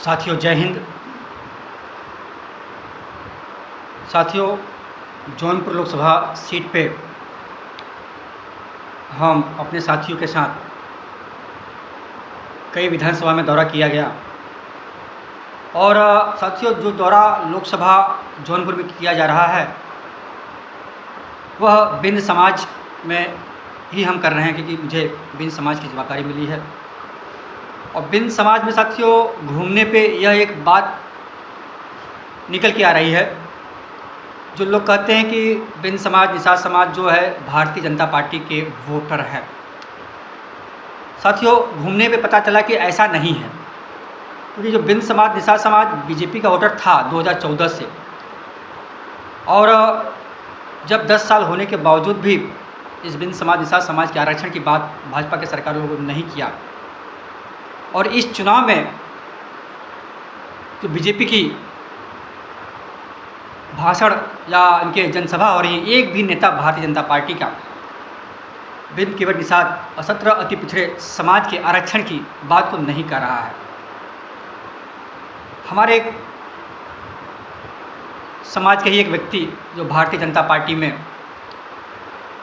साथियों जय हिंद। साथियों, जौनपुर लोकसभा सीट पे हम अपने साथियों के साथ कई विधानसभा में दौरा किया गया और साथियों जो दौरा लोकसभा जौनपुर में किया जा रहा है वह बिंद समाज में ही हम कर रहे हैं, क्योंकि मुझे बिंद समाज की जिम्मेदारी मिली है। और बिंद समाज में साथियों घूमने पे यह एक बात निकल के आ रही है, जो लोग कहते हैं कि बिंद समाज निषाद समाज जो है भारतीय जनता पार्टी के वोटर हैं। साथियों घूमने पे पता चला कि ऐसा नहीं है, क्योंकि जो बिंद समाज निषाद समाज बीजेपी का वोटर था 2014 से, और जब 10 साल होने के बावजूद भी इस बिंद समाज निषाद समाज के आरक्षण की बात भाजपा के सरकार लोगों ने नहीं किया, और इस चुनाव में जो बीजेपी की भाषण या इनके जनसभा हो रही है, एक भी नेता भारतीय जनता पार्टी का बिंद केवट निषाद और 17 अति पिछड़े समाज के आरक्षण की बात को नहीं कर रहा है। हमारे एक समाज के ही एक व्यक्ति जो भारतीय जनता पार्टी में,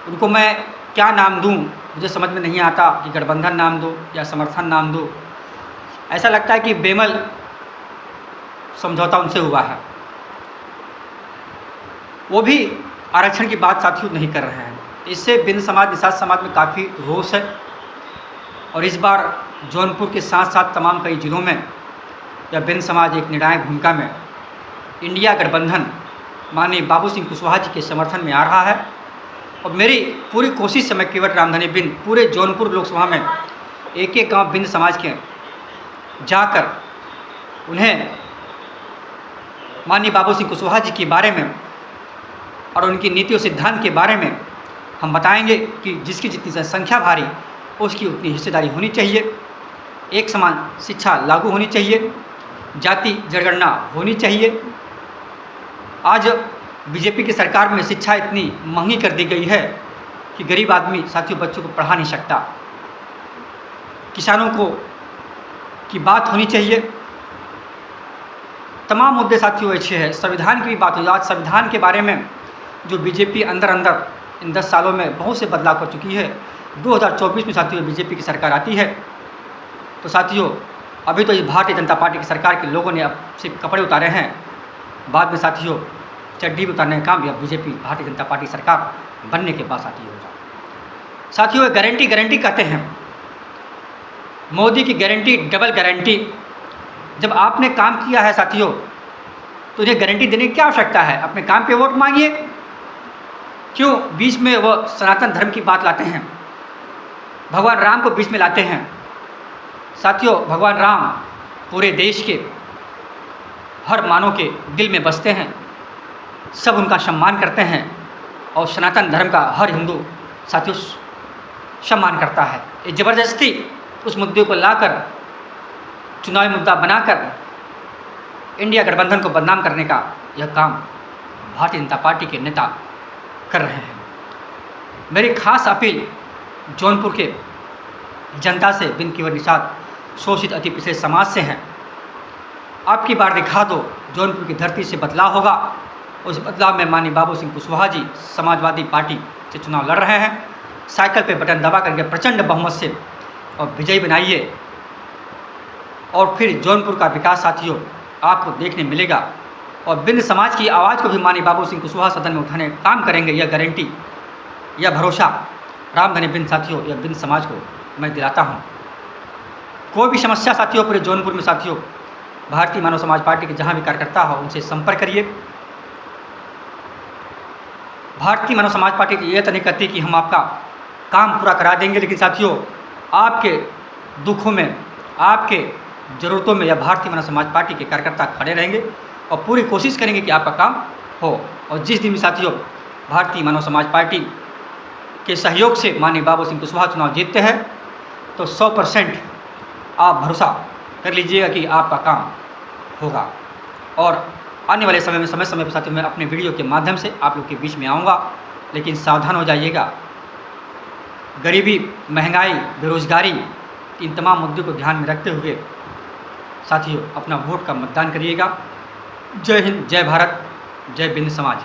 उनको मैं क्या नाम दूं मुझे समझ में नहीं आता कि गठबंधन नाम दूं या समर्थन नाम दूं। ऐसा लगता है कि बेमल समझौता उनसे हुआ है। वो भी आरक्षण की बात साथियों नहीं कर रहे हैं। इससे बिंद समाज निषाद समाज में काफ़ी रोष है, और इस बार जौनपुर के साथ साथ तमाम कई जिलों में यह बिंद समाज एक निर्णायक भूमिका में इंडिया गठबंधन माननीय बाबू सिंह कुशवाहा जी के समर्थन में आ रहा है। और मेरी पूरी कोशिश है मैं केवट रामधनी बिंद पूरे जौनपुर लोकसभा में एक एक गांव बिंद समाज के जाकर उन्हें माननीय बाबू सिंह कुशवाहा जी के बारे में और उनकी नीति और सिद्धांत के बारे में हम बताएंगे कि जिसकी जितनी संख्या भारी उसकी उतनी हिस्सेदारी होनी चाहिए, एक समान शिक्षा लागू होनी चाहिए, जाति जनगणना होनी चाहिए। आज बीजेपी की सरकार में शिक्षा इतनी महंगी कर दी गई है कि गरीब आदमी साथियों बच्चों को पढ़ा नहीं सकता। किसानों को की बात होनी चाहिए। तमाम मुद्दे साथियों अच्छे हैं। संविधान की भी बात हो। आज संविधान के बारे में जो बीजेपी अंदर अंदर इन 10 सालों में बहुत से बदलाव कर चुकी है। 2024 में साथियों बीजेपी की सरकार आती है तो साथियों अभी तो इस भारतीय जनता पार्टी की सरकार के लोगों ने अब सिर्फ कपड़े उतारे हैं, बाद में साथियों चड्डी भी उतारने का काम या बीजेपी भारतीय जनता पार्टी सरकार बनने के बाद साथी होगा। साथियों गारंटी गारंटी कहते हैं, मोदी की गारंटी डबल गारंटी। जब आपने काम किया है साथियों तो उन्हें गारंटी देने की क्या आवश्यकता है? अपने काम पे वोट मांगिए। क्यों बीच में वो सनातन धर्म की बात लाते हैं, भगवान राम को बीच में लाते हैं? साथियों भगवान राम पूरे देश के हर मानव के दिल में बसते हैं, सब उनका सम्मान करते हैं, और सनातन धर्म का हर हिंदू साथियों सम्मान करता है। ये ज़बरदस्ती उस मुद्दे को लाकर चुनावी मुद्दा बनाकर इंडिया गठबंधन को बदनाम करने का यह काम भारतीय जनता पार्टी के नेता कर रहे हैं। मेरी खास अपील जौनपुर के जनता से बिंद केवट निषाद शोषित अति पिछड़े समाज से हैं। आपकी बार दिखा दो, जौनपुर की धरती से बदलाव होगा। उस बदलाव में माननीय बाबू सिंह कुशवाहा जी समाजवादी पार्टी से चुनाव लड़ रहे हैं। साइकिल पे बटन दबा करके प्रचंड बहुमत से और विजयी बनाइए, और फिर जौनपुर का विकास साथियों आपको देखने मिलेगा। और बिंद समाज की आवाज़ को भी माननीय बाबू सिंह कुशवाहा सदन में उठाने का काम करेंगे। यह गारंटी, यह भरोसा रामधनी बिंद साथियों, यह बिंद समाज को मैं दिलाता हूँ। कोई भी समस्या साथियों पूरे जौनपुर में साथियों भारतीय मानव समाज पार्टी के जहाँ भी कार्यकर्ता हो उनसे संपर्क करिए। भारतीय मानव समाज पार्टी ये तो नहीं कहती कि हम आपका काम पूरा करा देंगे, लेकिन साथियों आपके दुखों में, आपके ज़रूरतों में यह भारतीय मानव समाज पार्टी के कार्यकर्ता खड़े रहेंगे और पूरी कोशिश करेंगे कि आपका काम हो। और जिस दिन भी साथियों भारतीय मानव समाज पार्टी के सहयोग से माननीय बाबू सिंह कुशवाहा चुनाव जीतते हैं तो 100% आप भरोसा कर लीजिएगा कि आपका काम होगा। और आने वाले समय में समय समय पर साथियों मैं अपने वीडियो के माध्यम से आप लोग के बीच में आऊँगा, लेकिन सावधान हो जाइएगा। गरीबी, महंगाई, बेरोजगारी, इन तमाम मुद्दों को ध्यान में रखते हुए साथियों अपना वोट का मतदान करिएगा। जय हिंद, जय भारत, जय बिंद समाज।